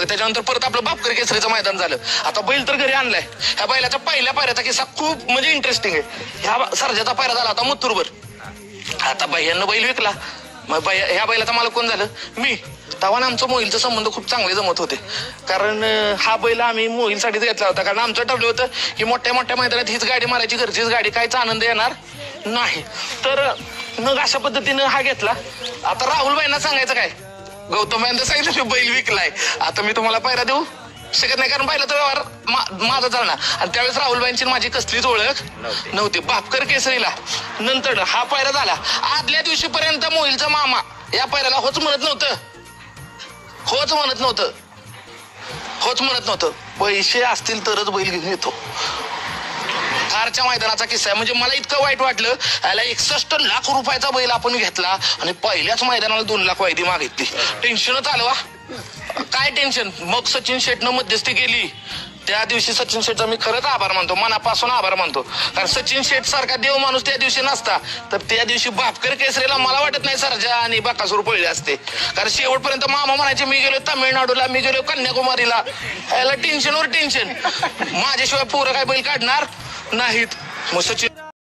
त्याच्यानंतर परत आपलं बापकर केसरीचं मैदान झालं. आता बैल तर घरी आणलाय. ह्या बैलाच्या पहिल्या पायऱ्याचा किस्सा खूप म्हणजे इंटरेस्टिंग आहे. ह्या सर्जाचा पायरा झाला होता मुत्तूरवर. आता भैयानं बैल विकला. मग ह्या बैलाचा मालक कोण झालं? मी. तेव्हा आमचं मोहिलचं संबंध खूप चांगले जमत होते, कारण हा बैल आम्ही मोहिलसाठीच घेतला होता. कारण आमचं ठरलं होतं की मोठ्या मोठ्या मैदानात हीच गाडी मारायची, घरचीच गाडी, काहीच आनंद येणार नाही. तर मग अशा पद्धतीनं हा घेतला. आता राहुलबाईंना सांगायचं काय, गौतम भाईंना सांगितलं बैल विकलाय, आता मी तुम्हाला पायरा देऊ शकत नाही, कारण बैलाचा व्यवहार माझा चालणार. आणि त्यावेळेस राहुलबाईंची माझी कसलीच ओळख नव्हती. बापकर केसरीला नंतर हा पायरा झाला. आदल्या दिवशीपर्यंत मोहिलचा मामा या पायऱ्याला होच म्हणत नव्हतं. पैसे असतील तरच बैल घेऊन येतो. कारच्या मैदानाचा किस्सा आहे. म्हणजे मला इतकं वाईट वाटलं, याला 61 लाख रुपयाचा बैल आपण घेतला आणि पहिल्याच मैदानाला 2 लाख वायदी मागितली. टेन्शनच आलं वा. काय टेन्शन. मग सचिन शेटनं मध्यस्थी केली. त्या दिवशी सचिन शेठचा मी खरंच आभार मानतो, मनापासून आभार मानतो. कारण सचिन शेठ सारखा देव माणूस त्या दिवशी नसता तर त्या दिवशी बापकर केसरीला मला वाटत नाही सर्जा आणि बकासूर पळले असते. कारण शेवटपर्यंत मामा म्हणायचे मी गेलो तामिळनाडूला, मी गेलो कन्याकुमारीला. याला टेन्शनवर टेन्शन. माझ्याशिवाय पोरं काय बैल काढणार नाहीत. मग सचिन